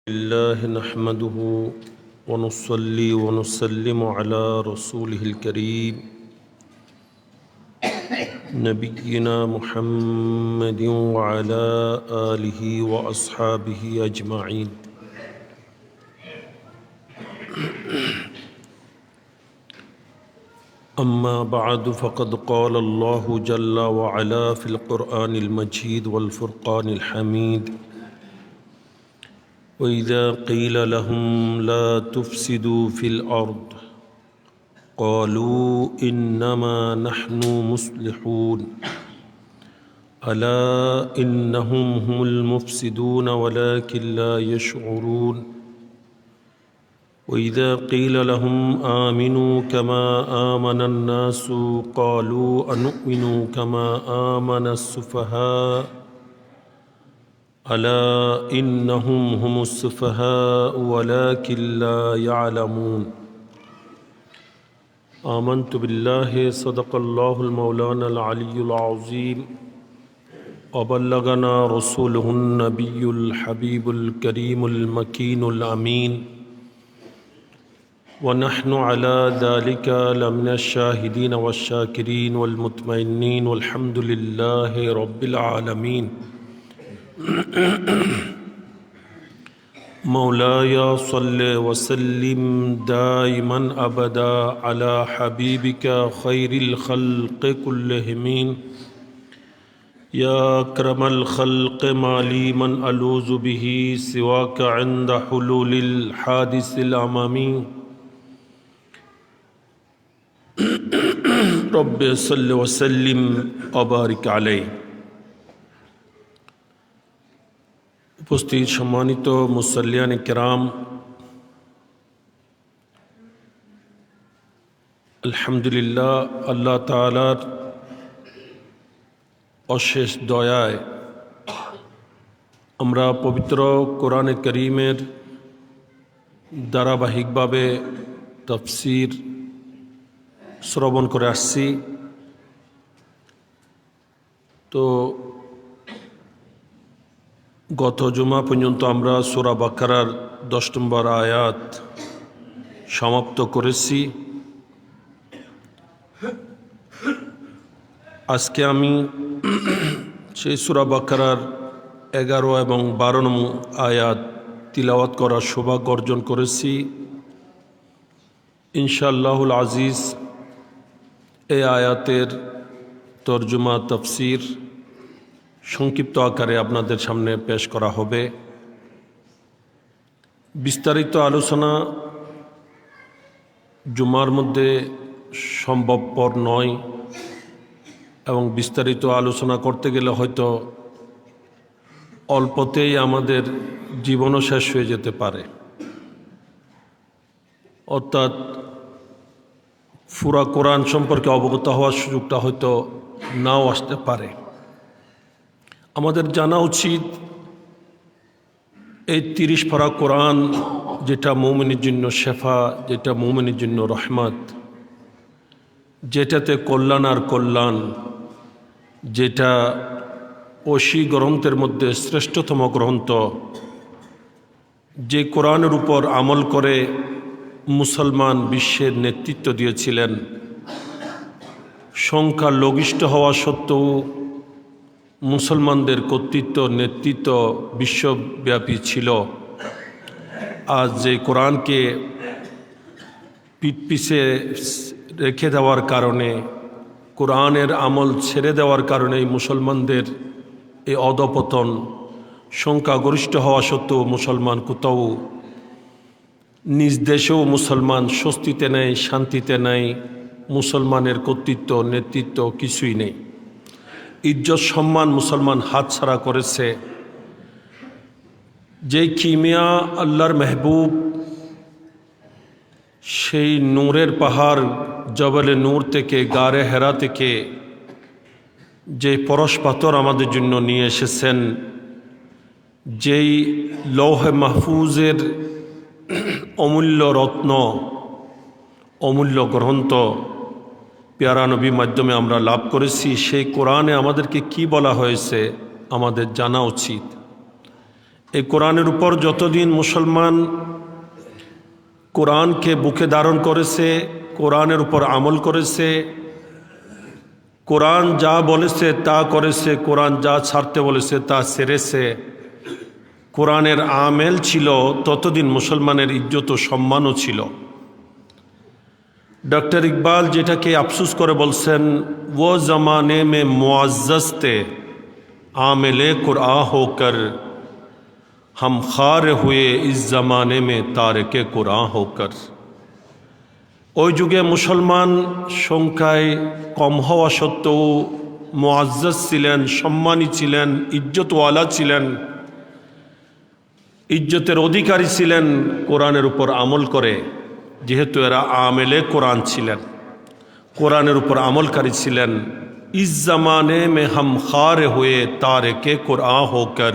الله نحمده ونصلي ونسلم على رسوله الكريم نبينا محمد وعلى آله وأصحابه أجمعين. أما بعد فقد قال الله جل وعلا في القرآن المجيد والفرقان الحميد: وَإِذَا قِيلَ لَهُمْ لَا تُفْسِدُوا فِي الْأَرْضِ قَالُوا إِنَّمَا نَحْنُ مُصْلِحُونَ أَلَا إِنَّهُمْ هُمُ الْمُفْسِدُونَ وَلَكِنْ لَا يَشْعُرُونَ وَإِذَا قِيلَ لَهُمْ آمِنُوا كَمَا آمَنَ النَّاسُ قَالُوا أَنُؤْمِنُ كَمَا آمَنَ السُّفَهَاءُ ألا إنهم هم السفهاء ولكن لا يعلمون. آمنت بالله صدق الله المولانا العلي العظيم وبلغنا رسوله النبي الحبيب الكريم المكين الأمين ونحن على ذلك لمن الشاهدين والشاكرين والمطمئنين والحمد لله رب العالمين. مولاي صل وسلم دائما ابدا على حبيبك خير الخلق كلهم يا اكرم الخلق ما لي من الوذ به سواك عند حلول الحادث الامامي. رب صل وسلم وبارك عليه. উপস্থিত সম্মানিত মুসল্লিয়ান কিরাম, আলহামদুলিল্লাহ, আল্লাহ তাআলার অশেষ দয়ায় আমরা পবিত্র কোরআনে কারীমের ধারাবাহিকভাবে তাফসীর শ্রবণ করে আসছি। তো গত জুমা পর্যন্ত আমরা সূরা বাকারার 10 নম্বর আয়াত সমাপ্ত করেছি। আজকে আমি সেই সূরা বাকারার 11 এবং 12 নম্বর আয়াত তিলাওয়াত করার সৌভাগ্য অর্জন করেছি। ইনশাআল্লাহুল আজিজ এই আয়াতের তরজমা তাফসীর সংক্ষিপ্ত আকারে আপনাদের সামনে পেশ করা হবে। বিস্তারিত আলোচনা জুমার মধ্যে সম্ভবপর নয় এবং বিস্তারিত আলোচনা করতে গেলে হয়তো অল্পতেই আমাদের জীবনও শেষ হয়ে যেতে পারে, অর্থাৎ পুরা কোরআন সম্পর্কে অবগত হওয়ার সুযোগটা হয়তো নাও আসতে পারে। আমাদের জানা উচিত এই 30 পারা কোরআন, যেটা মুমিনের জন্য শেফা, যেটা মুমিনের জন্য রহমত, যেটাতে কল্যাণ আর কল্যাণ, যেটা 80 গ্রন্থের মধ্যে শ্রেষ্ঠতম গ্রন্থ, যে কোরআনের উপর আমল করে মুসলমান বিশ্বের নেতৃত্ব দিয়েছিলেন, সংখ্যা লঘিষ্ঠ হওয়া সত্ত্বেও মুসলমানদের কর্তৃত্ব নেতৃত্ব বিশ্বব্যাপী ছিল। আজ যে কোরআনকে পিছে রেখে দেওয়ার কারণে, কোরআনের আমল ছেড়ে দেওয়ার কারণে মুসলমানদের এই অধপতন, সংখ্যাগরিষ্ঠ হওয়া সত্ত্বেও মুসলমান কোথাও নিজ দেশেও মুসলমান স্বস্তিতে নেই, শান্তিতে নেই, মুসলমানের কর্তৃত্ব নেতৃত্ব কিছুই নেই। ইজ্জত সম্মান মুসলমান হাতছাড়া করেছে। যেই কিমিয়া আল্লাহর মেহবুব, সেই নূরের পাহাড় জবলে নূর থেকে, গারে হেরা থেকে যে পরশ পাথর আমাদের জন্য নিয়ে এসেছেন, যেই লৌহে মাহফুজের অমূল্য রত্ন, অমূল্য গ্রন্থ পেয়ারা নবীর মাধ্যমে আমরা লাভ করেছি, সেই কোরআনে আমাদেরকে কি বলা হয়েছে আমাদের জানা উচিত। এই কোরআনের উপর যতদিন মুসলমান কোরআনকে বুকে ধারণ করেছে, কোরআনের উপর আমল করেছে, কোরআন যা বলেছে তা করেছে, কোরআন যা ছাড়তে বলেছে তা ছেড়েছে, কোরআনের আমেল ছিল, ততদিন মুসলমানের ইজ্জত ও সম্মানও ছিল। ডক্টর ইকবাল যেটাকে আফসোস করে বলছেন, वो ज़माने में मुअज़्ज़ज़ थे आमिले कुरआन होकर, हम खार हुए इस ज़माने में तारिके कुरआन होकर। ওই যুগে মুসলমান সংখ্যায় কম হওয়া সত্ত্বেও মুআজ্জাজ ছিলেন, সম্মানী ছিলেন, ইজ্জতওয়ালা ছিলেন, ইজ্জতের অধিকারী ছিলেন কোরআনের উপর আমল করে, যেহেতু এরা আমেলে কোরআন ছিলেন, কোরআনের উপর আমলকারী ছিলেন। ইস জামানে মে হাম খার হয়ে তারেকে কোরআন হোকর,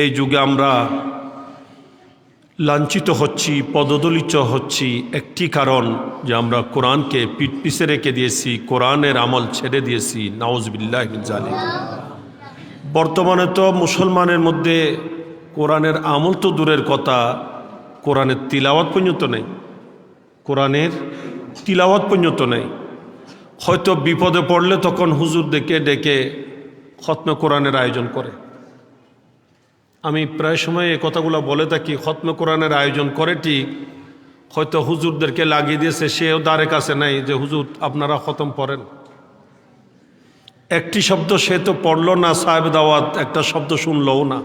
এই যুগে আমরা লাঞ্ছিত হচ্ছি, পদদলিত হচ্ছি একটি কারণ যে আমরা কোরআনকে পিঠ পিছে রেখে দিয়েছি, কোরআনের আমল ছেড়ে দিয়েছি। নাউজুবিল্লাহি মিন যালিক। বর্তমানে তো মুসলমানের মধ্যে কোরআনের আমল তো দূরের কথা, কোরআনের তিলাওয়াত পর্যন্ত নেই, কোরআনের তিলাওয়াত পর্যন্ত নেই। হয়তো বিপদে পড়লে তখন হুজুর ডেকে ডেকে খতমে কোরআনের আয়োজন করে। আমি প্রায় সময় এই কথাগুলো বলে থাকি, খতমে কোরআনের আয়োজন করে ঠিক, হয়তো হুজুরদেরকে লাগিয়ে দিয়েছে, সেও দ্বারে কাছে নাই যে হুজুর আপনারা খতম পড়েন। একটি শব্দ সে তো পড়ল না, সাহেব দাওয়াত একটা শব্দ শুনলও না।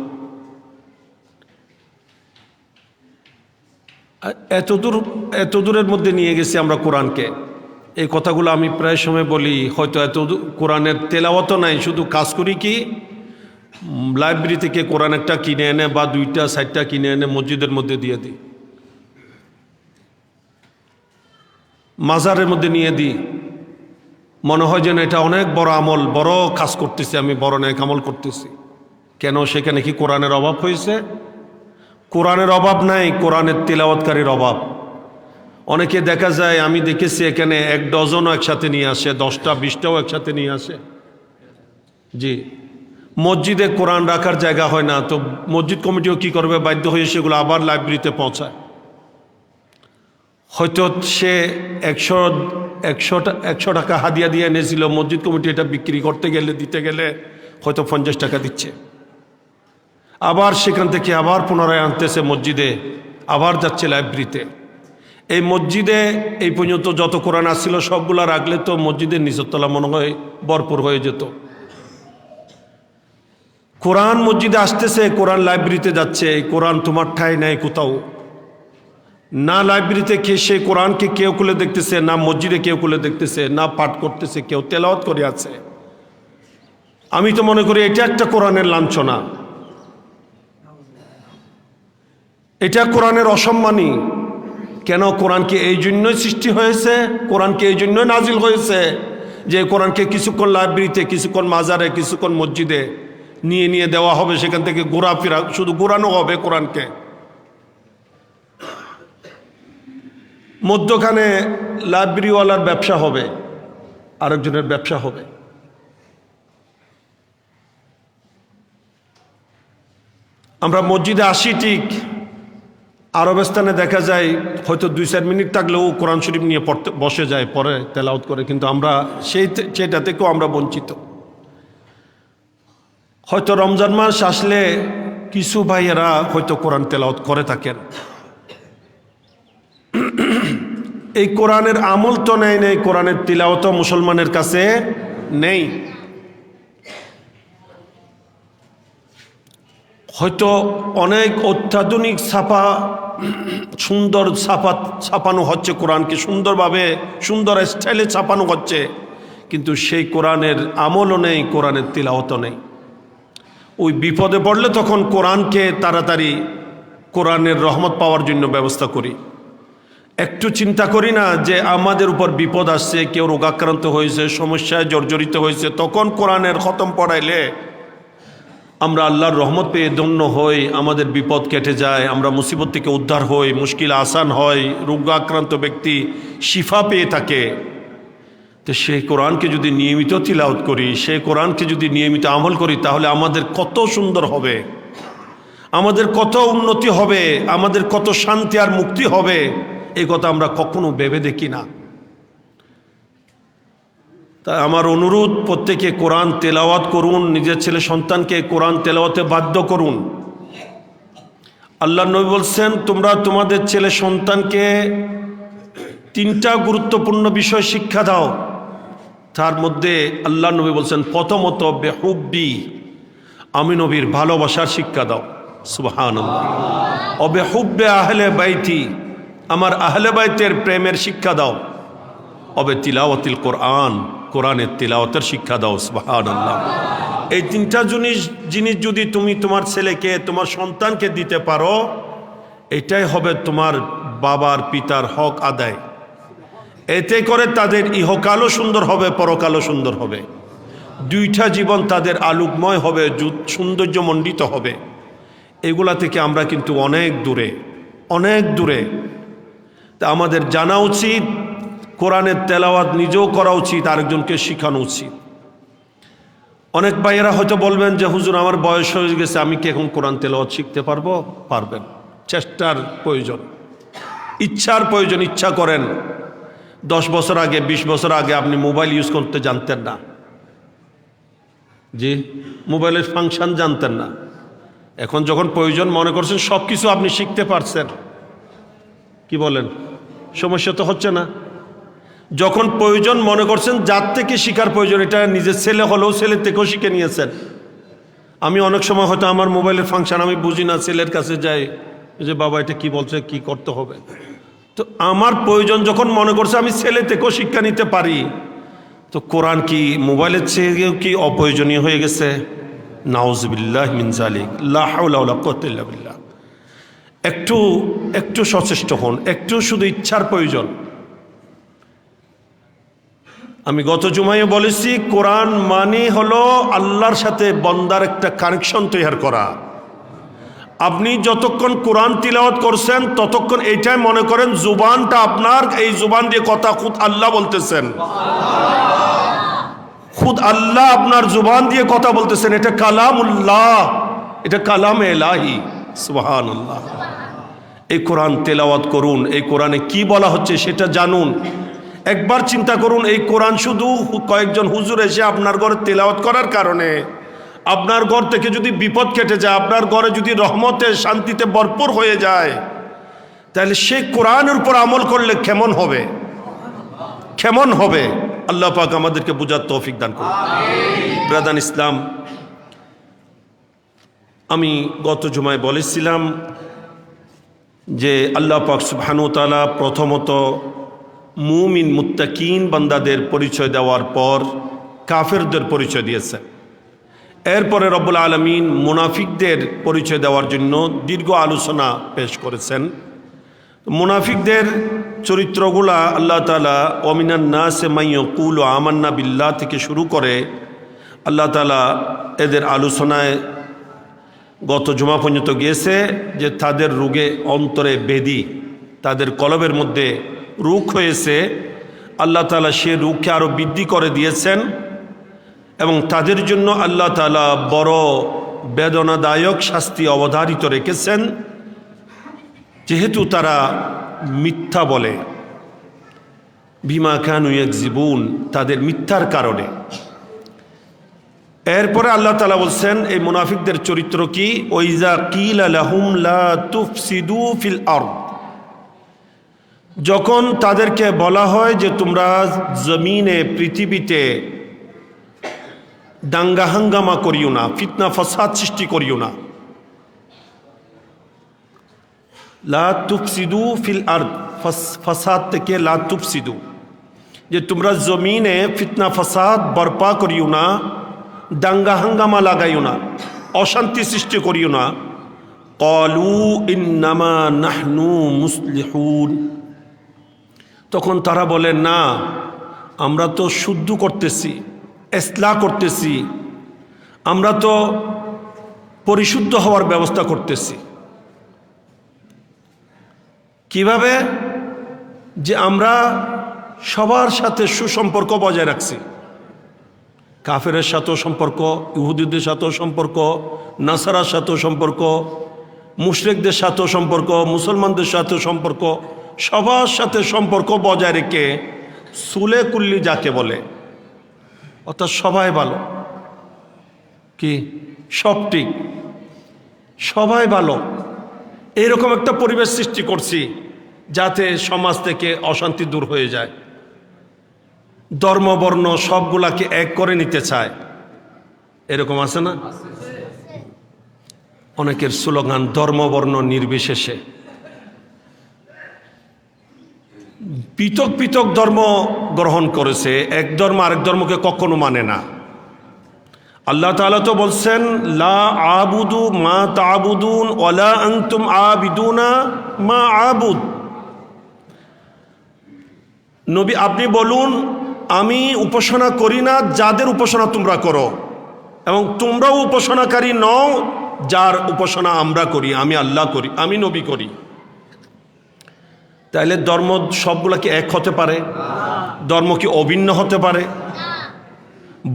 এত দূরের মধ্যে নিয়ে গেছি আমরা কোরআনকে। এই কথাগুলো আমি প্রায় সময় বলি, হয়তো কোরআনের তেলাওয়াতও নাই, শুধু কাজ করি কি লাইব্রেরি থেকে কোরআন একটা কিনে এনে বা 2টা 4টা কিনে এনে মসজিদের মধ্যে দিয়ে দিই, মাজারের মধ্যে নিয়ে দিই। মনে হয় যেন এটা অনেক বড় আমল, বড় কাজ করতেছি, আমি বড় নেক আমল করতেছি। কেন? সেখানে কি কোরআনের অভাব হয়েছে? কোরআনের অভাব নাই, কোরআনের তিলাওয়াতকারীর অভাব। অনেকে দেখা যায়, আমি দেখেছি এখানে 1 ডজনও একসাথে নিয়ে আসে, 10টা 20টাও একসাথে নিয়ে আসে। জি, মসজিদে কোরআন রাখার জায়গা হয় না, তো মসজিদ কমিটিও কি করবে, বাধ্য হয়ে সেগুলো আবার লাইব্রেরিতে পৌঁছায়। হয়তো সে 100 টাকা হাদিয়া দিয়ে এনেছিল, মসজিদ কমিটি এটা বিক্রি করতে গেলে, দিতে গেলে হয়তো 50 টাকা দিচ্ছে। আবার সেখান থেকে আবার পুনরায় আনতেছে মসজিদে, আবার যাচ্ছে লাইব্রেরিতে। এই মসজিদে এই পর্যন্ত যত কোরআন আসছিল সবগুলা রাখলে তো মসজিদের নিচের তলা মনে হয় ভরপুর হয়ে যেত। কোরআন মসজিদে আসতেছে, কোরআন লাইব্রেরিতে যাচ্ছে, এই কোরআন তোমার ঠাঁই নাই কোথাও না। লাইব্রেরিতে কে সেই কোরআনকে কেউ খুলে দেখতেছে না, মসজিদে কেউ খুলে দেখতেছে না, পাঠ করতেছে কেউ, তেলাওয়াত করে আছে। আমি তো মনে করি এটা একটা কোরআনের লাঞ্ছনা, এটা কোরআনের অসম্মানী। কেন? কোরআনকে এই জন্যই সৃষ্টি হয়েছে, কোরআনকে এই জন্যই নাজিল হয়েছে যে কোরআনকে কিছুক্ষণ লাইব্রেরিতে, কিছুক্ষণ মাজারে, কিছুক্ষণ মসজিদে নিয়ে নিয়ে দেওয়া হবে, সেখান থেকে ঘোরাফেরা, শুধু ঘোরানো হবে কোরআনকে। মধ্যখানে লাইব্রেরিওয়ালার ব্যবসা হবে, আরেকজনের ব্যবসা হবে। আমরা মসজিদে আসি ঠিক, আরব স্থানে দেখা যায় হয়তো 2-4 মিনিট থাকলেও কোরআন শরীফ নিয়ে পড়তে বসে যায়, পরে তেলাওয়াত করে, কিন্তু আমরা সেটা থেকেও আমরা বঞ্চিত। হয়তো রমজান মাস আসলে কিছু ভাইয়েরা হয়তো কোরআন তেলাওয়াত করে থাকেন, এই কোরআনের আমল তো নেই, কোরআনের তিলাওয়াতও মুসলমানের কাছে নেই। হয়তো অনেক অত্যাধুনিক ছাপা, সুন্দর ছাপানো হচ্ছে, কোরআনকে সুন্দরভাবে, সুন্দর স্টাইলে ছাপানো হচ্ছে, কিন্তু সেই কোরআনের আমলও নেই, কোরআনের তিলাওয়াতও নেই। ওই বিপদে পড়লে তখন কোরআনকে তাড়াতাড়ি কোরআনের রহমত পাওয়ার জন্য ব্যবস্থা করি। একটু চিন্তা করি না যে আমাদের উপর বিপদ আসছে, কেউ রোগাক্রান্ত হয়েছে, সমস্যায় জর্জরিত হয়েছে, তখন কোরআনের খতম পড়াইলে আমরা আল্লাহর রহমত পেয়ে ধন্য হই, আমাদের বিপদ কেটে যায়, আমরা মুসিবত থেকে উদ্ধার হই, মুশকিল আসান হয়, রোগাক্রান্ত ব্যক্তি শিফা পেয়ে থাকে। তো সেই কোরআনকে যদি নিয়মিত তিলাওয়াত করি, সেই কোরআনকে যদি নিয়মিত আমল করি, তাহলে আমাদের কত সুন্দর হবে। আমাদের কত উন্নতি হবে, আমাদের কত শান্তি আর মুক্তি হবে, এই কথা আমরা কখনো ভেবে দেখি না। তাই আমার অনুরোধ, প্রত্যেকে কোরআন তেলাওয়াত করুন, নিজের ছেলে সন্তানকে কোরআন তেলাওয়াতে বাধ্য করুন। আল্লাহর নবী বলছেন, তোমরা তোমাদের ছেলে সন্তানকে 3টা গুরুত্বপূর্ণ বিষয় শিক্ষা দাও। তার মধ্যে আল্লাহর নবী বলছেন, প্রথমত বেহুব্বি, আমি নবীর ভালোবাসার শিক্ষা দাও। সুবহানাল্লাহ। ও বেহুব্বে আহলে বাইতি, আমার আহলে বাইতের প্রেমের শিক্ষা দাও। অবে তিলাওয়াতিল কোরআন, কোরআনের তিলাওয়াতের শিক্ষা দাও। সুবহানাল্লাহ। এই 3টা জিনিস যদি তুমি তোমার ছেলেকে, তোমার সন্তানকে দিতে পারো, এটাই হবে তোমার বাবার পিতার হক আদায়। এতে করে তাদের ইহকালও সুন্দর হবে, পরকালও সুন্দর হবে। 2টা জীবন তাদের আলোকময় হবে, সৌন্দর্যমণ্ডিত হবে। এগুলা থেকে আমরা কিন্তু অনেক দূরে, অনেক দূরে। তা আমাদের জানা উচিত, কোরআনের তেলাওয়াত নিজেও করা উচিত, আরেকজনকে শেখানো উচিত। অনেক ভাইয়েরা হয়তো বলবেন যে হুজুর আমার বয়স হয়ে গেছে, আমি কি এখন কোরআন তেলাওয়াত শিখতে পারবো? পারবেন। চেষ্টার প্রয়োজন, ইচ্ছার প্রয়োজন। ইচ্ছা করেন। 10 বছর আগে, 20 বছর আগে আপনি মোবাইল ইউজ করতে জানতেন না, জি, মোবাইলের ফাংশন জানতেন না। এখন যখন প্রয়োজন মনে করছেন, সব কিছু আপনি শিখতে পারছেন। কি বলেন? সমস্যা তো হচ্ছে না? যখন প্রয়োজন মনে করছেন, যার থেকে শিখার প্রয়োজন, এটা নিজের ছেলে হলেও ছেলের থেকেও শিখে নিয়েছেন। আমি অনেক সময় হয়তো আমার মোবাইলের ফাংশন আমি বুঝি না, ছেলের কাছে যাই যে বাবা এটা কি বলছে, কি করতে হবে। তো আমার প্রয়োজন যখন মনে করছে, আমি ছেলে থেকেও শিক্ষা নিতে পারি। তো কোরআন কি মোবাইলের চেয়েও কি অপ্রয়োজনীয় হয়ে গেছে? নাউজুবিল্লাহ মিন যালিক, লা হাওলা ওয়ালা কুওয়াতা ইল্লা বিল্লাহ। একটু সচেষ্ট হন, একটু শুধু ইচ্ছার প্রয়োজন। আমি গত জুমায় বলেছি, কোরআন মানে হলো আল্লাহর সাথে বান্দার একটা কানেকশন তৈরি করা। আপনি যতক্ষণ কোরআন তিলাওয়াত করছেন, ততক্ষণ এইটাই মনে করেন জুবানটা আপনার, এই জুবান দিয়ে কথা খুদ আল্লাহ বলতেছেন। খুদ আল্লাহ আপনার জুবান দিয়ে কথা বলতেছেন। এটা কালামুল্লাহ, এটা কালাম এলাহি। সুবহানাল্লাহ। এই কোরআন তেলাওয়াত করুন, এই কোরআনে কি বলা হচ্ছে সেটা জানুন। একবার চিন্তা করুন, এই কোরআন শুধু কয়েকজন হুজুর এসে আপনার ঘরে তেলাওয়াত করার কারণে আপনার ঘর থেকে যদি বিপদ কেটে যায়, আপনার ঘরে যদি রহমতে শান্তিতে ভরপুর হয়ে যায়, তাহলে সেই কোরআনের উপর আমল করলে কেমন হবে, কেমন হবে? আল্লাহ পাক আমাদেরকে বুঝার তৌফিক দান করুন। ব্রাদান ইসলাম, আমি গত জুমায় বলেছিলাম যে আল্লাহ পাক সুবহানাহু ওয়া তাআলা প্রথমত মুমিন মুত্তাকিন বান্দাদের পরিচয় দেওয়ার পর কাফেরদের পরিচয় দিয়েছেন। এরপরে রব্বুল আলামিন মুনাফিকদের পরিচয় দেওয়ার জন্য দীর্ঘ আলোচনা পেশ করেছেন। মুনাফিকদের চরিত্রগুলা আল্লাহ তাআলা ওয়ামিনান নাসি মান ইয়াকুলু আমান্না বিল্লাহ থেকে শুরু করে আল্লাহ তাআলা এদের আলোচনায় গত জুমা পর্যন্ত গিয়েছে যে তাদের রোগে অন্তরে বেদি, তাদের কলবের মধ্যে রোগ হয়েছে। আল্লাহ তাআলা সে রোগকে আরও বৃদ্ধি করে দিয়েছেন এবং তাদের জন্য আল্লাহ তাআলা বড় বেদনাদায়ক শাস্তি অবধারিত রেখেছেন, যেহেতু তারা মিথ্যা বলে। বিমা কানু ইয়াকযিবুন, তাদের মিথ্যার কারণে। এরপরে আল্লাহ তাআলা বলছেন এই মুনাফিকদের চরিত্র কি, ওয়াইজা কিলা লাহুম লা তুফসিদু ফিল আরদ, যখন তাদেরকে বলা হয় যে তোমরা জমিনে, পৃথিবীতে দাঙ্গা হাঙ্গামা করিও না, ফিতনা ফাসাদ সৃষ্টি করিও না। লা তুফসিদু ফিল আরদ, ফাসাদ থেকে লা তুফসিদু, যে তোমরা জমিনে ফিতনা ফাসাদ বরপা করিও না, দাঙ্গা হাঙ্গামা লাগাইও না, অশান্তি সৃষ্টি করিও না। ক্বালু ইন্নামা নাহনু মুসলিহুন, তখন তারা বলে না, আমরা তো শুদ্ধ করতেছি, ইসলাহ করতেছি, আমরা তো পরিশুদ্ধ হওয়ার ব্যবস্থা করতেছি। কিভাবে? যে আমরা সবার সাথে সুসম্পর্ক বজায় রাখছি। কাফেরের সাথেও সম্পর্ক, ইহুদিদের সাথেও সম্পর্ক, নাসারার সাথেও সম্পর্ক, মুশরিকদের সাথেও সম্পর্ক, মুসলমানদের সাথেও সম্পর্ক, সবার সাথে সম্পর্ক বজায় রেখে সুলে কুল্লি যাকে বলে, অর্থাৎ সবাই ভালো, কি সব ঠিক, সবাই ভালো, এইরকম একটা পরিবেশ সৃষ্টি করছি যাতে সমাজ থেকে অশান্তি দূর হয়ে যায়। ধর্ম বর্ণ সবগুলাকে এক করে নিতে চায়, এরকম আছে না? অনেকের স্লোগান ধর্ম বর্ণ নির্বিশেষে। পৃথক পৃথক ধর্ম গ্রহণ করেছে, এক ধর্ম আরেক ধর্মকে কখনো মানে না। আল্লাহ তাআলা তো বলছেন লা আবুদু মা তা'বুদুন ওয়ালা আনতুম আবিদুনা মা আবুদ। নবী আপনি বলুন আমি উপাসনা করি না যাদের উপাসনা তোমরা করো, এবং তোমরাও উপাসনাকারী নও যার উপাসনা আমরা করি, আমি আল্লাহ করি, আমি নবী করি। তাইলে ধর্ম সবগুলা কি এক হতে পারে? ধর্ম কি অভিন্ন হতে পারে?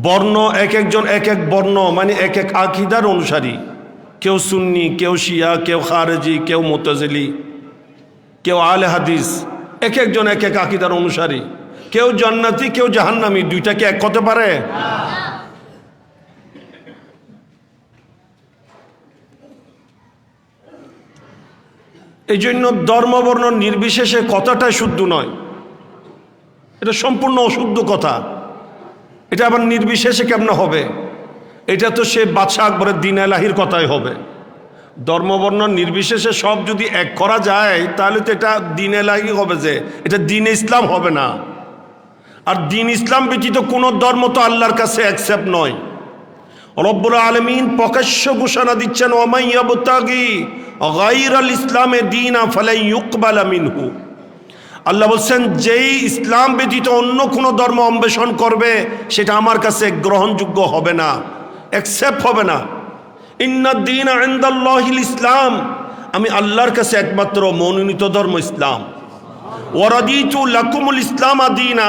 বর্ণ এক একজন এক এক বর্ণ, মানে এক এক আকীদার অনুসারী, কেউ সুন্নি, কেউ শিয়া, কেউ খারেজি, কেউ মুতাজিলি, কেউ আহলে হাদিস, এক একজন এক এক আকীদার অনুসারী, কেউ জান্নাতি কেউ জাহান্নামী, দুইটা কি এক হতে পারে? এই জন্য ধর্মবর্ণ নির্বিশেষে কথাটাই শুদ্ধ নয়, এটা সম্পূর্ণ অশুদ্ধ কথা। এটা আবার নির্বিশেষে কেমন হবে? এটা তো সে বাদশাহ আকবরের দ্বীন এলাহির কথাই হবে। ধর্মবর্ণ নির্বিশেষে সব যদি এক করা যায় তাহলে তো এটা দ্বীন এলাহি হবে, যে এটা দ্বীন ইসলাম হবে না। আর দ্বীন ইসলাম ব্যতীত কোনো ধর্ম তো আল্লাহর কাছে অ্যাকসেপ্ট নয়। রব্বুল আলামিন প্রকাশ্য ঘোষণা দিচ্ছেন ওয়া ইয়াবতাগি গায়রাল ইসলামে দীনা ফালাই ইউকবালা মিনহু। আল্লাহ বলছেন যেই ইসলাম ব্যতীত অন্য কোনো ধর্ম অন্বেষণ করবে সেটা আমার কাছে গ্রহণযোগ্য হবে না, অ্যাকসেপ্ট হবে না। ইন্নাদ দীনা ইনদাল্লাহিল ইসলাম, আমি আল্লাহর কাছে একমাত্র মনোনীত ধর্ম ইসলাম। ওয়ারাদিতু লাকুমুল ইসলাম দীনা,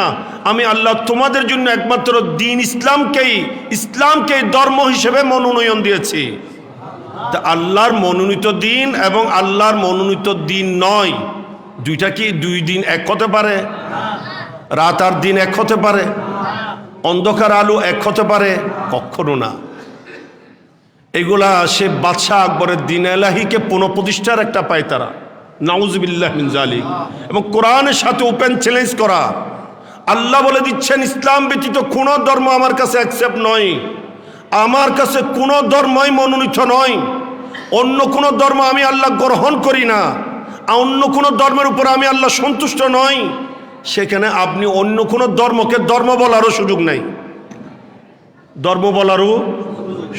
আমি আল্লাহ তোমাদের জন্য একমাত্র দ্বীন ইসলামকে ধর্ম হিসেবে মনোনয়ন দিয়েছি। তা আল্লাহর মনোনীত দ্বীন এবং আল্লাহর মনোনীত দ্বীন নয়, দুইটা কি দুই দিন এক হতে পারে? রাত আর দিন এক হতে পারে? অন্ধকার আলো এক হতে পারে? কখনো না। এগুলা সে বাদশাহ আকবরের দ্বীন এলাহিকে পুনঃপ্রতিষ্ঠার একটা পায় তারা, নাউজুবিল্লাহ মিন যালিক। এবং কোরআনের সাথে ওপেন চ্যালেঞ্জ করা। আল্লাহ বলে দিচ্ছেন ইসলাম ব্যতীত কোনো ধর্ম আমার কাছে অ্যাকসেপ্ট নয়, আমার কাছে কোনো ধর্মই মনোনীত নয়, অন্য কোনো ধর্ম আমি আল্লাহ গ্রহণ করি না, অন্য কোনো ধর্মের উপর আমি আল্লাহ সন্তুষ্ট নই। সেখানে আপনি অন্য কোনো ধর্মকে ধর্ম বলারও সুযোগ নাই, ধর্ম বলারও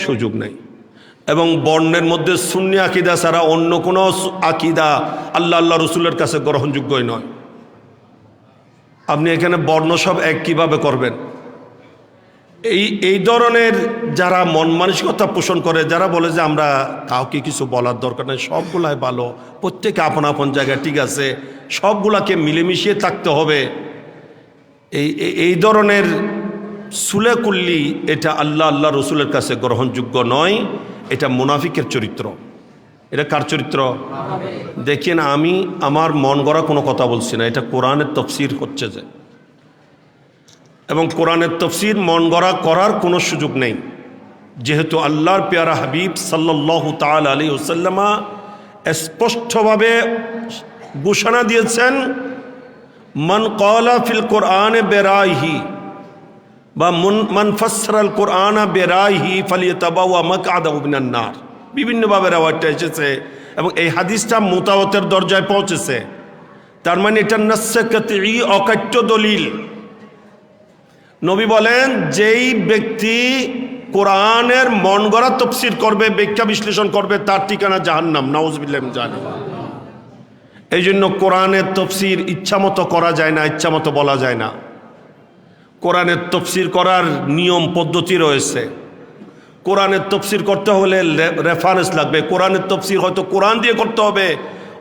সুযোগ নাই। এবং বর্ণের মধ্যে সুন্নি আকীদা ছাড়া অন্য কোনো আকীদা আল্লাহ রসুলের কাছে গ্রহণযোগ্যই নয়। আপনি এখানে বর্ণ সব এক কীভাবে করবেন? এই ধরনের যারা মন মানসিকতা পোষণ করে, যারা বলে যে আমরা কাউকে কিছু বলার দরকার নেই, সবগুলাই ভালো, প্রত্যেকে আপন আপন জায়গায় ঠিক আছে, সবগুলাকে মিলেমিশিয়ে থাকতে হবে, এই ধরনের সুলে কুল্লি, এটা আল্লাহ রসুলের কাছে গ্রহণযোগ্য নয়। এটা মুনাফিকের চরিত্র। এটা কার চরিত্র? দেখেন, আমি আমার মন গড়া কোনো কথা বলছি না, এটা কোরআনের তাফসীর হচ্ছে যে, এবং কোরআনের তাফসীর মন গড়া করার কোনো সুযোগ নেই, যেহেতু আল্লাহর পেয়ারা হাবিব সাল্লাল্লাহু তাআলা আলাইহি ওয়াসাল্লাম স্পষ্টভাবে ঘোষণা দিয়েছেন মান ক্বালা ফিল কোরআনে বেরাইহি বা মান ফাসসারাল কোরআনা বেরাইহি ফালিয়াতাবাওয়া মাকআদাহু মিনান নার। বিভিন্নভাবে রাওয়ায়াতটা এসেছে এবং এই হাদিসটা মুতাওয়াতির দরজায় পৌঁছেছে। তার মানে এটা নাসসে কাতঈ, অকাট্য দলিল। নবী বলেন যেই ব্যক্তি কোরআনের মন গড়া তাফসীর করবে, ব্যাখ্যা বিশ্লেষণ করবে, তার ঠিকানা জাহান্নাম, নাউযুবিল্লাহি মিন যালিক। এই জন্য কোরআনের তাফসীর ইচ্ছামতো করা যায় না, ইচ্ছামতো বলা যায় না। কোরআনের তাফসীর করার নিয়ম পদ্ধতি রয়েছে। কোরআনের তাফসীর করতে হলে রেফারেন্স লাগবে। কোরআনের তাফসীর হয়তো কোরআন দিয়ে করতে হবে,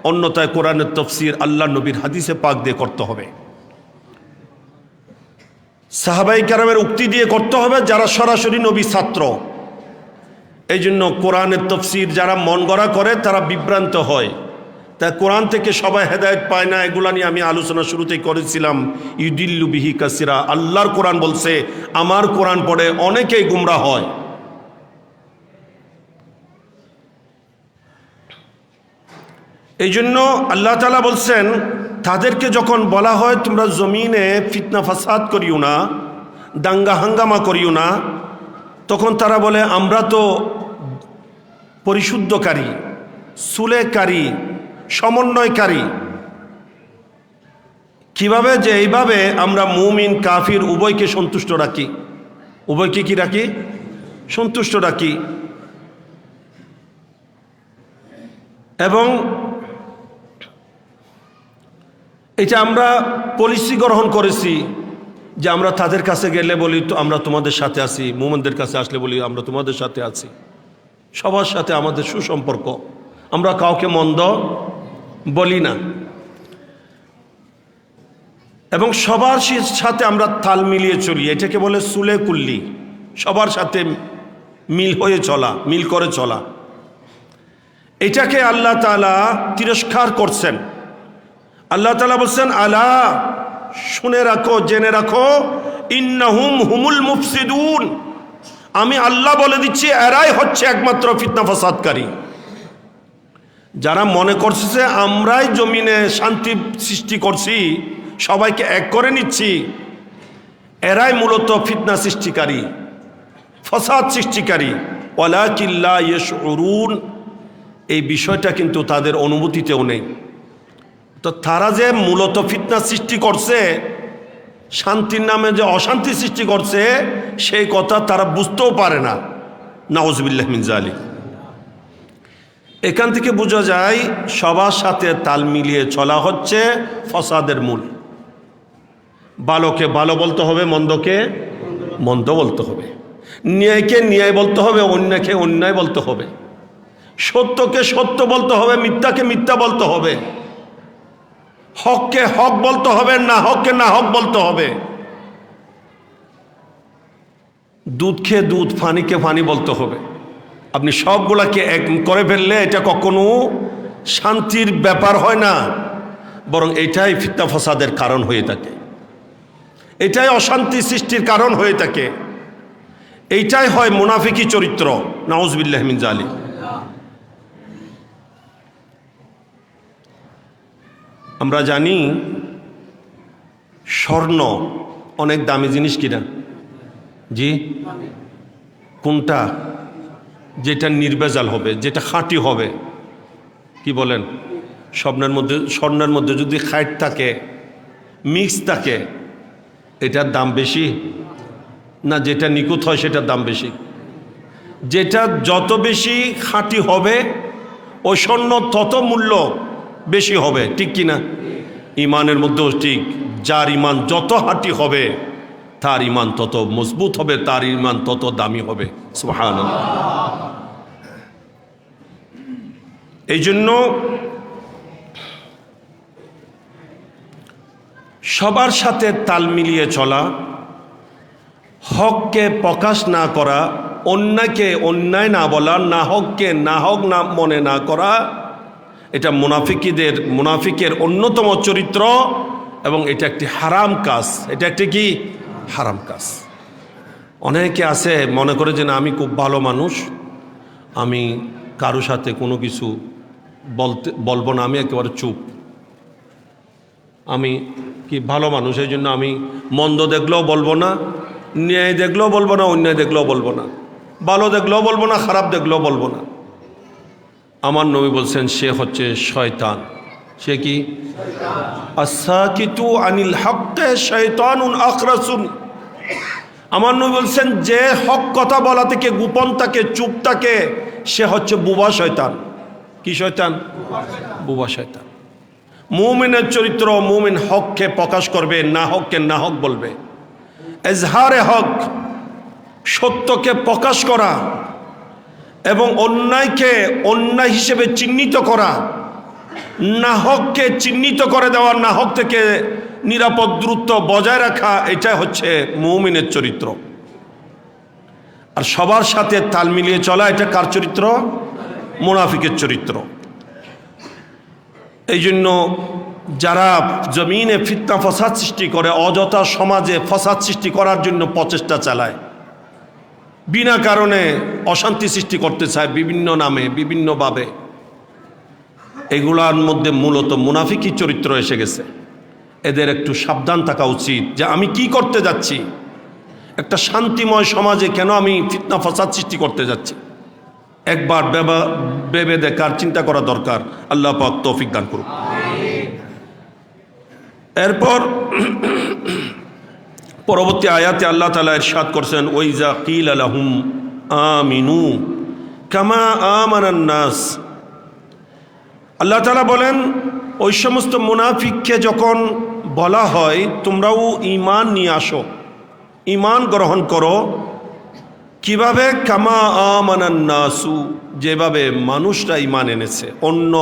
অন্যথায় কোরআনের তাফসীর আল্লাহ নবীর হাদিসে পাক দিয়ে করতে হবে, সাহাবায়ে কেরামের উক্তি দিয়ে করতে হবে, যারা সরাসরি নবীর ছাত্র। এই জন্য কোরআনের তফসির যারা মন গড়া করে তারা বিভ্রান্ত হয়। তাই কোরআন থেকে সবাই হেদায়েত পায় না, এগুলা নিয়ে আমি আলোচনা শুরুতেই করেছিলাম। ইউদিল্লু বিহি কাসিরা, আল্লাহর কোরআন বলছে আমার কোরআন পড়ে অনেকেই গুমরাহ হয়। এই জন্য আল্লাহ তাআলা বলছেন তাদেরকে যখন বলা হয় তোমরা জমিনে ফিতনা ফাসাদ করিও না, দাঙ্গা হাঙ্গামা করিও না, তখন তারা বলে আমরা তো পরিশুদ্ধকারী, সুলেকারী, সমন্বয়কারী। কিভাবে? যে এইভাবে আমরা মুমিন কাফির উভয়কে সন্তুষ্ট রাখি। উভয়কে কি রাখি? সন্তুষ্ট রাখি। এবং এটা আমরা পলিসি গ্রহণ করেছি যে আমরা তাদের কাছে গেলে বলি তো আমরা তোমাদের সাথে আছি, মুমিনদের কাছে আসলে বলি আমরা তোমাদের সাথে আছি। সবার সাথে আমাদের সুসম্পর্ক, আমরা কাউকে মন্দ বলি না এবং সবার সাথে আমরা তাল মিলিয়ে চলি। এটাকে বলে সুলে কুল্লি, সবার সাথে মিল হয়ে চলা, মিল করে চলা। এটাকে আল্লাহ তাআলা তিরস্কার করছেন। আল্লাহ তাআলা বলছেন আলা, শুনে রাখো, জেনে রাখো, ইন্নাহুম হুমুল মুফসিদুন, আমি আল্লাহ বলে দিচ্ছি এরাই হচ্ছে একমাত্র ফিতনা ফাসাদকারী। যারা মনে করছে যে আমরাই জমিনে শান্তি সৃষ্টি করছি, সবাইকে এক করে নিচ্ছি, এরাই মূলত ফিতনা সৃষ্টিকারী, ফাসাদ সৃষ্টিকারী। ওয়ালাকিন লা ইয়াশউরুন, এই বিষয়টা কিন্তু তাদের অনুভূতিতেও নেই। তো তারা যে মূলত ফিতনা সৃষ্টি করছে, শান্তির নামে যে অশান্তি সৃষ্টি করছে, সেই কথা তারা বুঝতেও পারে না। নাউজুবিল্লাহ মিন যালিক। এখান থেকে বোঝা যায় সবার সাথে তাল মিলিয়ে চলা হচ্ছে ফসাদের মূল। ভালোকে ভালো বলতে হবে, মন্দকে মন্দ বলতে হবে, ন্যায়কে ন্যায় বলতে হবে, অন্যায়কে অন্যায় বলতে হবে, সত্যকে সত্য বলতে হবে, মিথ্যাকে মিথ্যা বলতে হবে, হককে হক বলতে হবে, না হককে না হক বলতে হবে, দুধকে দুধ, ফানিকে ফানি বলতে হবে। আপনি সবগুলাকে এক করে ফেললে এটা কখনো শান্তির ব্যাপার হয় না, বরং এটাই ফিতনা ফাসাদের কারণ হয়ে থাকে, এটাই অশান্তি সৃষ্টির কারণ হয়ে থাকে, এইটাই হয় মুনাফিকি চরিত্র। নাউজুবিল্লাহ মিন যালিক। আমরা জানি স্বর্ণ অনেক দামি জিনিস কিনা? জি, কোনটা? যেটা নির্ভেজাল হবে, যেটা খাঁটি হবে। কি বলেন? স্বর্ণের মধ্যে যদি খাঁট থাকে, মিক্স থাকে, এটার দাম বেশি না যেটা নিখুঁত হয় সেটার দাম বেশি? যেটা যত বেশি খাঁটি হবে ওই স্বর্ণ তত মূল্য বেশি হবে, ঠিক কিনা? ইমানের মধ্যেও ঠিক, যার ইমান যত খাঁটি হবে তার ইমান তত মজবুত হবে, তার ইমান তত দামি হবে। সুবহানাল্লাহ। এই জন্য সবার সাথে তাল মিলিয়ে চলা, হককে প্রকাশ না করা, অন্যায়কে অন্যায় না বলা, না হককে না হক না মনে না করা, এটা মুনাফিকের অন্যতম চরিত্র এবং এটা একটি হারাম কাজ। এটা একটি কি? হারাম কাজ। অনেকে আছে মনে করে যে না আমি খুব ভালো মানুষ, আমি কারো সাথে কোনো কিছু বলবো না, আমি একেবারে চুপ, আমি কি ভালো মানুষ, এই জন্য আমি মন্দ দেখলেও বলবো না, ন্যায় দেখলেও বলবো না, অন্যায় দেখলেও বলবো না, ভালো দেখলেও বলবো না, খারাপ দেখলেও বলবো না। আমার নবী বলছেন সে হচ্ছে শয়তান। সে কি? আসাকিতু আনিল হক্কে শয়তানুন আখরাসুন। আমার নবী বলছেন যে হক কথা বলা থেকে গোপন থাকে, চুপ থাকে, সে হচ্ছে বুবা শয়তান। কি শয়তান? বুবা শয়তান। মুমিনের চরিত্র, মুমিন হককে প্রকাশ করবে, না হককে না হক বলবে। এজহারে হক, সত্যকে প্রকাশ করা এবং অন্যায়কে অন্যায় হিসেবে চিহ্নিত করা, না হককে চিহ্নিত করে দেওয়া, না হক থেকে নিরাপদ দূরত্ব বজায় রাখা, এটা হচ্ছে মুমিনের চরিত্র। আর সবার সাথে তাল মিলিয়ে চলা, এটা কার চরিত্র? মুনাফিকের চরিত্র। এই জন্য যারা জমিনে ফিতনা ফসাদ সৃষ্টি করে, অযথা সমাজে ফসাদ সৃষ্টি করার জন্য প্রচেষ্টা চালায়, বিনা কারণে অশান্তি সৃষ্টি করতে চায় বিভিন্ন নামে বিভিন্নভাবে, এগুলার মধ্যে মূলত মুনাফিকি চরিত্র এসে গেছে। এদের একটু সাবধান থাকা উচিত যে আমি কি করতে যাচ্ছি, একটা শান্তিময় সমাজে কেন আমি ফিতনা ফসাদ সৃষ্টি করতে যাচ্ছি। একবার ভেবে দেখার চিন্তা করা দরকার। আল্লাহ পাক তৌফিক দান করুন। এরপর পরবর্তী আয়াতে আল্লাহ তাআলা ইরশাদ করছেন, ওয়াইজা কিলা লাহুম আমিনু কামা আমানান নাস। আল্লাহ তাআলা বলেন, ওই সমস্ত মুনাফিককে যখন বলা হয় তোমরাও ঈমান নিয়ে আসো, ঈমান গ্রহণ করো, কিভাবে? কামা আমানান নাসু, যেভাবে মানুষরা ঈমান এনেছে, অন্য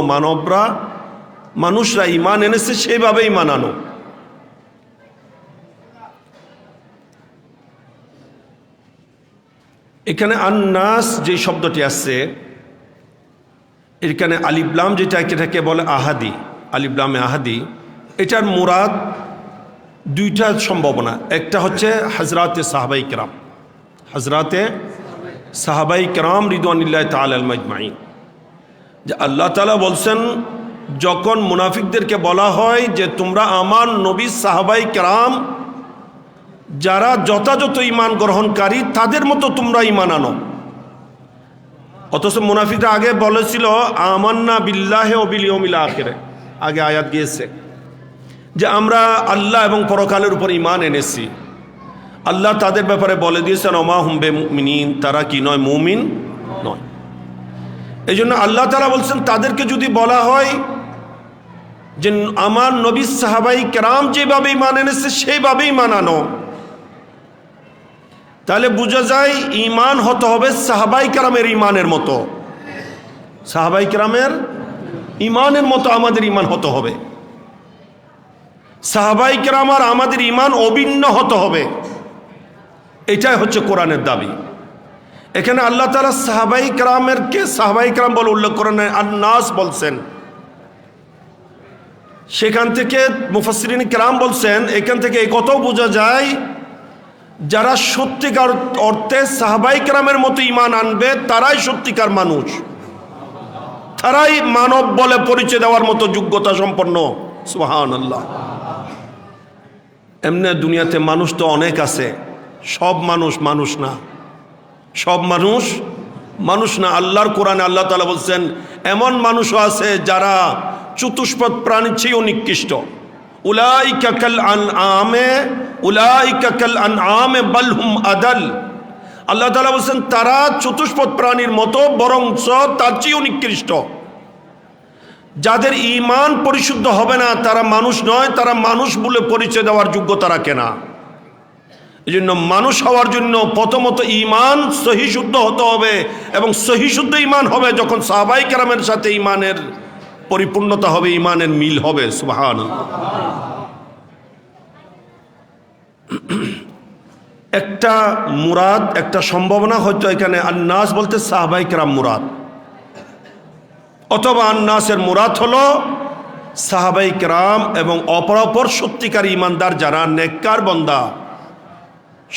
মানুষরা ঈমান এনেছে সেইভাবেই মানানো। এখানে আন্নাস যে শব্দটি আসছে, এখানে আলিফলাম যেটাকে বলে আহাদি, আলিফলামে আহাদি, এটার মুরাদ দুইটা সম্ভাবনা। একটা হচ্ছে হজরাতে সাহাবাই কেরাম, হজরাতে সাহাবাই কেরাম রিদওয়ানুল্লাহি তাআলা আজমাইন। যে আল্লাহ তাআলা বলছেন, যখন মুনাফিকদেরকে বলা হয় যে তোমরা আমার নবী সাহাবাই কেরাম যারা যথাযথ ঈমান গ্রহণকারী তাদের মতো তোমরা ঈমান আনো, অথচ মুনাফিকরা আগে বলেছিল আমান্না বিল্লাহি ওয়া বিল ইয়াউমিল আখির, আগে আয়াত গিয়েছে যে আমরা আল্লাহ এবং পরকালের উপর ঈমান এনেছি। আল্লাহ তাদের ব্যাপারে বলে দিয়েছেন ওমা হুম বিমুমিনিন, তারা কি নয়? মুমিন নয়। এই জন্য আল্লাহ তাআলা বলছেন তাদেরকে যদি বলা হয় যে আমার নবী সাহাবাই কেরাম যেভাবে ঈমান এনেছে সেইভাবেই মানানো, তাহলে বোঝা যায় ঈমান হতে হবে সাহাবাই কেরামের ঈমানের মতো, সাহাবাই কেরামের ঈমানের মতো আমাদের ঈমান হতে হবে। সাহাবাই কেরাম আর আমাদের ঈমান অভিন্ন হতে হবে, এটাই হচ্ছে কোরআনের দাবি। এখানে আল্লাহ তাআলা সাহাবাই কেরামেরকে সাহাবাই কেরাম বলে উল্লেখ করেন, আন-নাস বলছেন। সেখান থেকে মুফাসসিরিন কেরাম বলছেন, এখান থেকে এই কথাও বোঝা যায় যারা সত্যিকার অর্থে সাহাবাই কেরামের মতো ঈমান আনবে তারাই সত্যিকার মানুষ, তারাই মানব বলে পরিচয় দেওয়ার মতো যোগ্যতা সম্পন্ন। সুবহানাল্লাহ। এমনি দুনিয়াতে মানুষ তো অনেক আছে, সব মানুষ মানুষ না, সব মানুষ না। আল্লাহর কোরআনে আল্লাহ তাআলা বলছেন এমন মানুষও আছে যারা চতুষ্পদ প্রাণীর চেয়েও নিকৃষ্ট। উলাইকা কাল আনআমে বাল হুম আদাল। আল্লাহ তাআলা বলছেন তারা চতুষ্পদ প্রাণীর মতো, বরঞ্চ তার চেয়েও নিকৃষ্ট। যাদের ঈমান পরিশুদ্ধ হবে না তারা মানুষ নয়, তারা মানুষ বলে পরিচয় দেওয়ার যোগ্যতা রাখে না। এই জন্য মানুষ হওয়ার জন্য প্রথমত ঈমান সহি শুদ্ধ হতে হবে, এবং সহি শুদ্ধ ঈমান হবে যখন সাহাবাই কেরামের সাথে ঈমানের পরিপূর্ণতা হবে, ঈমানের মিল হবে। সুবহানাল্লাহ। একটা মুরাদ, একটা সম্ভাবনা হয়তো এখানে আন্নাস বলতে সাহাবাই কেরাম মুরাদ, অথবা আন্নাসের মুরাদ হলো সাহাবাই কেরাম এবং অপরাপর সত্যিকার ঈমানদার যারা নেককার বান্দা,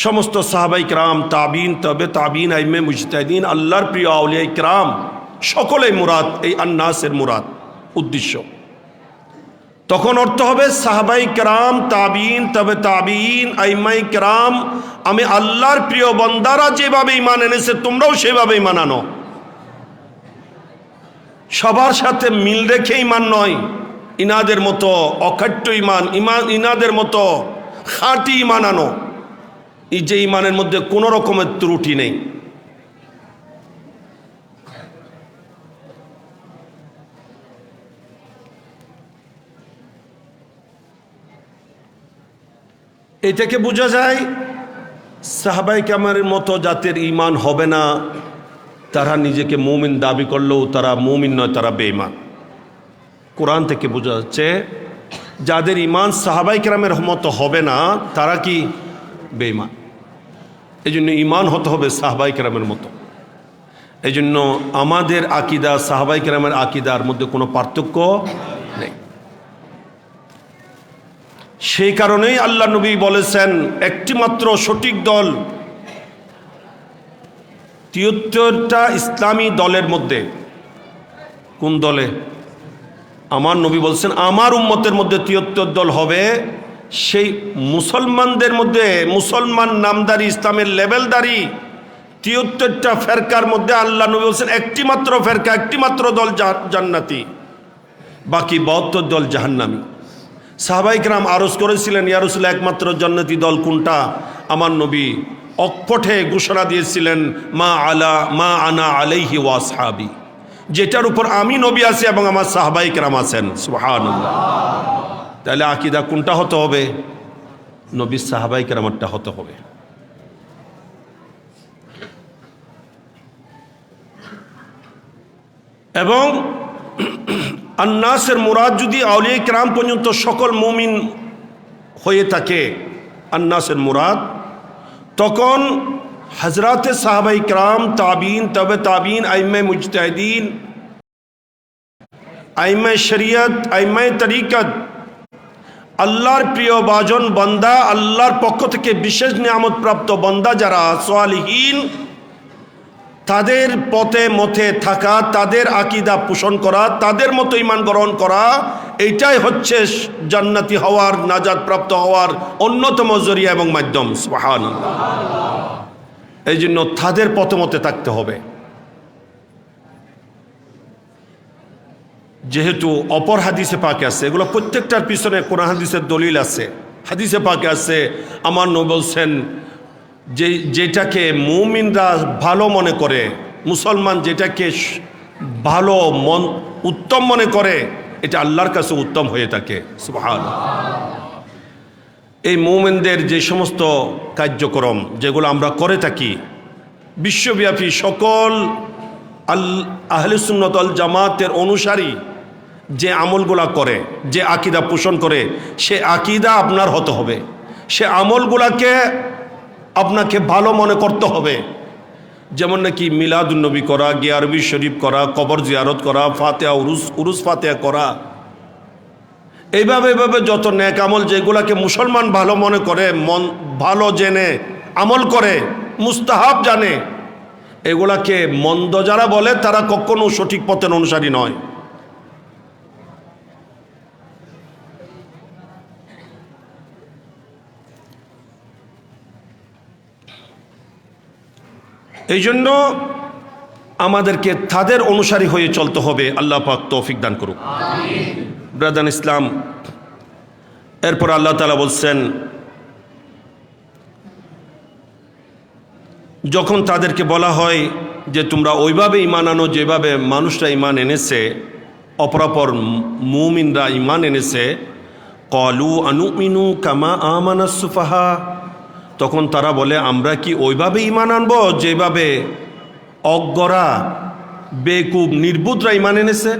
সমস্ত সাহাবাই কেরাম, তাবিন, তবে তাবিন, আইমে মুজতাহিদিন, আল্লাহর প্রিয় আউলিয়া কেরাম, সকলেই মুরাদ এই আন্নাসের মুরাদ উদ্দেশ্য। তখন অর্থ হবে সাহাবাই কেরাম, তাবিন, তবে তাবিন, আইমাই কেরাম, আমি আল্লাহর প্রিয় বান্দারা যেভাবে ঈমান এনেছে তোমরাও সেভাবে ঈমান আনো। সবার সাথে মিল রেখে ঈমান নয়, ইনাদের মতো অখাট্য ঈমান, ইনাদের মতো খাঁটি ঈমান আনো, এই যে ঈমানের মধ্যে কোনো রকমের ত্রুটি নেই। এটাকে বোঝা যায় সাহাবাই কেরামের মতো যাদের ঈমান হবে না তারা নিজেকে মুমিন দাবি করলেও তারা মুমিন নয়, তারা বেঈমান। কোরআন থেকে বোঝা যাচ্ছে যাদের ঈমান সাহাবাই কেরামের মতো হবে না তারা কি? বেঈমান। এই জন্য ঈমান হতে হবে সাহাবায়ে কেরামের মতো। এই জন্য আমাদের আকীদা সাহাবায়ে কেরামের আকীদার মধ্যে কোনো পার্থক্য নেই। সেই কারণেই আল্লাহ নবী বলেছেন একটি মাত্র সঠিক দল ৭৩টা ইসলামী দলের মধ্যে। কোন দলে? আমার নবী বলছেন আমার উম্মতের মধ্যে ৭৩ দল হবে, সেই মুসলমানদের মধ্যে মুসলমান নামদারি ইসলামের লেভেলদারি ৭৩টা ফেরকার মধ্যে আল্লাহ নবী বলছেন একটি মাত্র ফেরকা, একটি মাত্র দল জান্নাতি, বাকি ৭২ দল জাহান্নামী। সাহাবায়ে কেরাম আরজ করেছিলেন, ইয়া রাসূলুল্লাহ একমাত্র জান্নাতি দল কোনটা? আমার নবী অকপটে ঘোষণা দিয়েছিলেন, মা আনা আলাইহি ওয়া আসহাবি, যেটার উপর আমি নবী আছি এবং আমার সাহাবায়ে কেরাম আছেন। সুবহানাল্লাহ। তাহলে আকীদা কোনটা হতে হবে? নবীর সাহাবায়ে কেরামেরটা হতে হবে। এবং আন্নাসের মুরাদ যদি আউলিয়া কেরাম পর্যন্ত সকল মুমিন হয়ে থাকে আন্নাসের মুরাদ, তখন হযরতে সাহাবায়ে কেরাম, তাবিঈন, তবে তাবিঈন, আইম্মায়ে মুজতাহিদিন, আইম্মায়ে শরীয়ত, আইম্মায়ে তরিকত, আল্লাহর প্রিয় বাজন বান্দা, আল্লাহর পক্ষ থেকে বিশেষ নিয়ামত প্রাপ্ত বান্দা যারা সালিহিন, তাদের পথে মথে থাকা, তাদের আকীদা পোষণ করা, তাদের মতো ঈমান গ্রহণ করা, এইটাই হচ্ছে জান্নাতি হওয়ার, নাজাত প্রাপ্ত হওয়ার অন্যতম জরিয়া এবং মাধ্যম। সুবহানাল্লাহ। এই জন্য তাদের পথে মতে থাকতে হবে। যেহেতু অপর হাদিসে পাকে আছে, এগুলো প্রত্যেকটার পিছনে কোরআন হাদিসের দলিল আছে। হাদিসে পাকে আছে আমার নবী বলছেন যেটাকে মুমিনরা ভালো মনে করে, মুসলমান যেটাকে ভালো উত্তম মনে করে, এটা আল্লাহর কাছে উত্তম হয়ে থাকে। সুবহানাল্লাহ। এই মুমিনদের যে সমস্ত কার্যক্রম যেগুলো আমরা করে থাকি, বিশ্বব্যাপী সকল আহলে সুন্নাত ওয়াল জামাতের অনুসারী যে আমলগুলা করে, যে আকীদা পোষণ করে, সে আকীদা আপনার হতে হবে, সে আমলগুলাকে আপনাকে ভালো মনে করতে হবে। যেমন নাকি মিলাদুন নবী করা, গিয়ারবি শরীফ করা, কবর জিয়ারত করা, ফাতিহা উরুস ফাতিহা করা, এইভাবে যত নেক আমল যেগুলাকে মুসলমান ভালো মনে করে, ভালো জেনে আমল করে, মুস্তাহাব জানে, এগুলাকে মন্দ যারা বলে তারা কখনো সঠিক পথের অনুসারী নয়। এই জন্য আমাদেরকে তাদের অনুসারী হয়ে চলতে হবে। আল্লাহ পাক তৌফিক দান করুক। ব্রাদার ইসলাম, এরপর আল্লাহ তাআলা বলছেন, যখন তাদেরকে বলা হয় যে তোমরা ওইভাবে ঈমান আনো যেভাবে মানুষরা ঈমান এনেছে, অপরাপর মুমিনরা ঈমান এনেছে, ক্বালু আনুমিনু কামা আমানাস সুফাহা, তখন তারা বলে আমরা কি ওইভাবে ঈমান আনবো যেভাবে অজ্ঞরা, বেকুব, নির্বুধরা ঈমান এনেছে?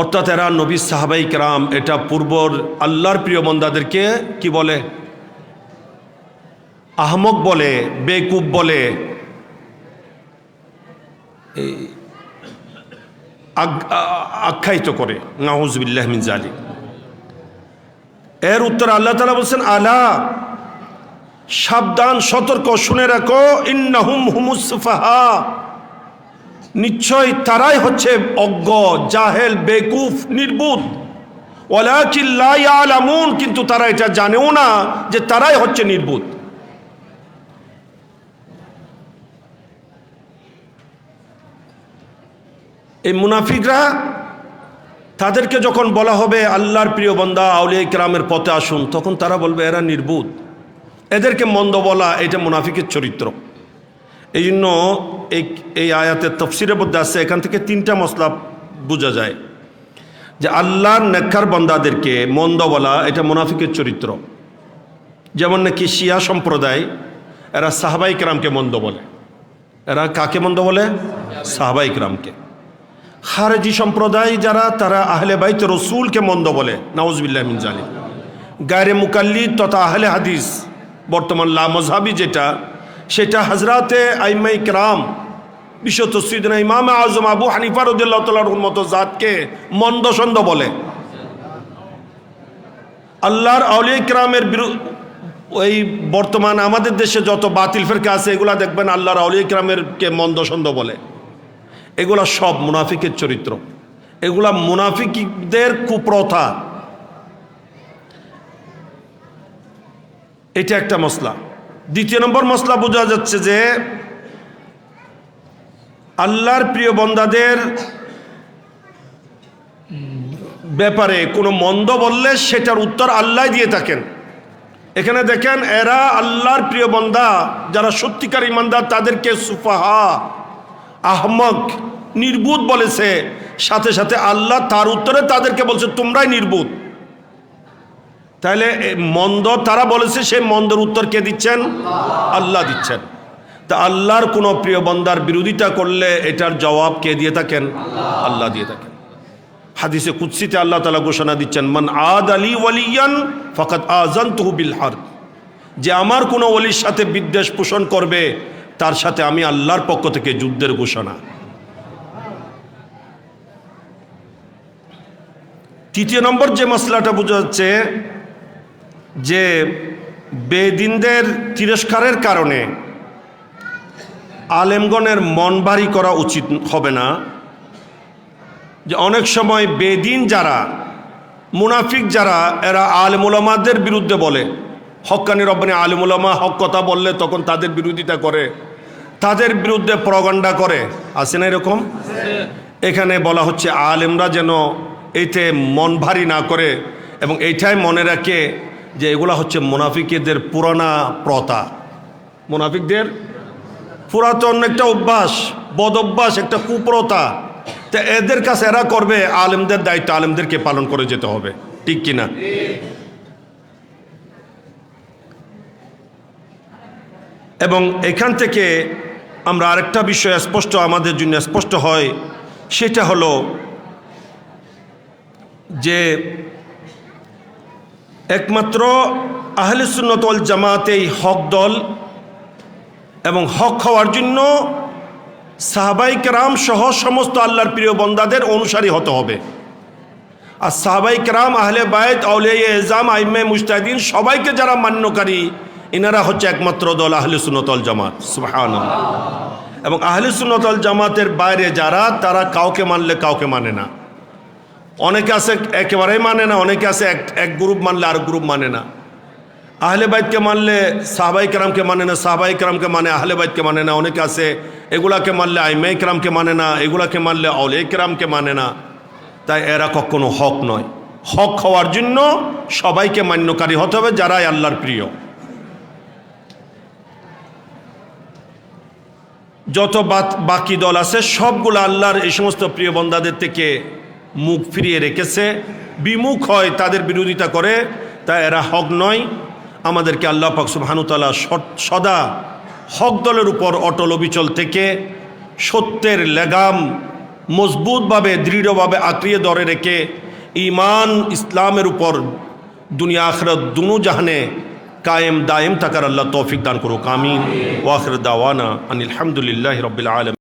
অর্থাৎ এরা নবী সাহাবায়ে কেরাম, এটা পূর্বর আল্লাহর প্রিয় বান্দাদেরকে কি বলে? আহমক বলে, বেকুব বলে, আখ্যায়িত করে। নাউযুবিল্লাহ মিন যালিক। এর উত্তর আল্লাহ তাআলা বলছেন, আলা, সাবধান, সতর্ক, শুনে রাখো, ইন্নাহুম হুমুস সুফাহা, নিশ্চয় তারাই হচ্ছে অজ্ঞ, জাহেল, বেকুফ, নির্বুধ। ওয়ালাকিন লা ইয়ালামুন, কিন্তু তারা এটা জানেও না যে তারাই হচ্ছে নির্বুধ। এই মুনাফিকরা, তাদেরকে যখন বলা হবে আল্লাহর প্রিয় বান্দা আউলিয়া কেরামের পথে আসুন, তখন তারা বলবে এরা নির্বুধ। এদেরকে মন্দ বলা এটা মুনাফিকের চরিত্র। এই জন্য এই আয়াতের তাফসীরের মধ্যে আছে, এখান থেকে 3টা মসলা বোঝা যায় যে আল্লাহর নেককার বান্দাদেরকে মন্দ বলা এটা মুনাফিকের চরিত্র। যেমন নাকি শিয়া সম্প্রদায়, এরা সাহাবায়ে কেরামকে মন্দ বলে। এরা কাকে মন্দ বলে? সাহাবায়ে কেরামকে। খারেজি সম্প্রদায় যারা, তারা আহলে বাইত রসুলকে মন্দ বলে। নাউযুবিল্লাহ মিন যালিক। গায়রে মুকাল্লিদ তথা আহলে হাদিস বর্তমান লামজহাবি যেটা, সেটা হজরতে আইম্মায়ে কেরাম বিশেষত সৈয়দনা ইমাম আজম আবু হানিফা রাদিয়াল্লাহু তাআলার মতো জাতকে মন্দসন্দ বলে। আল্লাহর আউলিয়া কেরামের ওই বর্তমান আমাদের দেশে যত বাতিল ফিরকা আছে এগুলা দেখবেন আল্লাহর আউলিয়া কেরামেরকে মন্দসন্দ বলে। এগুলা সব মুনাফিকের চরিত্র, এগুলা মুনাফিকদের কুপ্রথা। এটা একটা মসলা। দ্বিতীয় নম্বর মসলা বোঝা যাচ্ছে যে আল্লাহর প্রিয় বান্দাদের ব্যাপারে কোনো মন্দ বললে সেটার উত্তর আল্লাহ দিয়ে থাকেন। এখানে দেখেন এরা আল্লাহর প্রিয় বান্দা যারা সত্যিকার ইমানদার তাদেরকে সুফাহা, আহমক, নির্বুধ বলেছে, সাথে সাথে আল্লাহ তার উত্তরে তাদেরকে বলছে তোমরাই নির্বুধ। তাহলে মন্দ তারা বলেছে, সেই মন্দের উত্তর কে দিচ্ছেন? আল্লাহ দিচ্ছেন। তা আল্লাহর কোনো প্রিয় বান্দার বিরোধিতা করলে এটার জবাব কে দিয়ে থাকেন? আল্লাহ দিয়ে থাকেন। হাদিসে কুদসিতে আল্লাহ তাআলা ঘোষণা দিচ্ছেন, মান আদ আলী ওয়ালিয়ান ফাকাদ আযানতুহু বিল হারব, যে আমার কোনো ওলির সাথে বিদ্বেষ পোষণ করবে তার সাথে আমি আল্লাহর পক্ষ থেকে যুদ্ধের ঘোষণা। তৃতীয় নম্বর যে মসলাটা বোঝা যাচ্ছে যে বেদিনদের তিরস্কারের কারণে আলেমগণের মন ভারী করা উচিত হবে না। যে অনেক সময় বেদিন যারা, মুনাফিক যারা, এরা আলেম উলামাদের বিরুদ্ধে বলে, হক্কানি রব্বানি আলেম উলামা হক কথা বললে তখন তাদের বিরোধিতা করে, তাদের বিরুদ্ধে প্রপাগান্ডা করে। আছে না এরকম? এখানে বলা হচ্ছে আলেমরা যেন এইতে মন ভারী না করে এবং এইটাই মনে রাখে যে এগুলা হচ্ছে মুনাফিকদের পুরানা প্রথা, মুনাফিকদের পুরাতন একটা অভ্যাস, বদ অভ্যাস, একটা কুপ্রথা। তা এদের কাছে এরা করবে, আলেমদের দায়িত্ব আলেমদেরকে পালন করে যেতে হবে, ঠিক কিনা? এবং এখান থেকে আমরা আরেকটা বিষয় স্পষ্ট আমাদের জন্য স্পষ্ট হয়, সেটা হলো যে একমাত্র আহলে সুন্নাত ওয়াল জামাতেই হক দল এবং হক হওয়ার জন্য সাহাবাই কেরাম সহ সমস্ত আল্লাহর প্রিয় বান্দাদের অনুসারী হতে হবে। আর সাহাবাই কেরাম, আহলে বায়ত, আউলিয়া এজাম, আইম্মায়ে মুজতাহিদিন সবাইকে যারা মান্যকারী, ইনারা হচ্ছে একমাত্র দল আহলে সুন্নাত ওয়াল জামাত। সুবহানাল্লাহ। এবং আহলে সুন্নাত ওয়াল জামাতের বাইরে যারা, তারা কাউকে মানলে কাউকে মানে না। অনেকে আছে একেবারেই মানে না, অনেকে আছে এক গ্রুপ মানলে আর গ্রুপ মানে না। আহলে বাইতকে মানলে সাহাবাই কেরামকে মানে না, সাহাবাই কেরামকে মানে আহলে বাইতকে মানে না। অনেকে আছে এগুলাকে মানলে আইম্মায়ে কেরামকে মানে না, এগুলাকে মানলে আউলিয়া কেরামকে মানে না। তাই এরা কখনো হক নয়। হক হওয়ার জন্য সবাইকে মান্যকারী হতে হবে যারাই আল্লাহর প্রিয়। যত বাকি দল আছে সবগুলো আল্লাহর এই সমস্ত প্রিয় বান্দাদের থেকে মুখ ফিরিয়ে রেখেছে, বিমুখ হয়, তাদের বিরোধিতা করে, তাই এরা হক নয়। আমাদেরকে আল্লাহ পাক সুবহানাহু ওয়া তাআলা সদা হক দলের উপর অটল অবিচল থেকে সত্যের লেগাম মজবুতভাবে, দৃঢ়ভাবে আঁকড়িয়ে ধরে রেখে ঈমান ইসলামের উপর দুনিয়া আখিরাত দুনো জাহানে কায়েম দায়েম থাকার আল্লাহ তৌফিক দান করুক। আমিন। ওয়া আখির দাওয়ানা আনিল হামদুলিল্লাহি রাব্বিল আলামিন।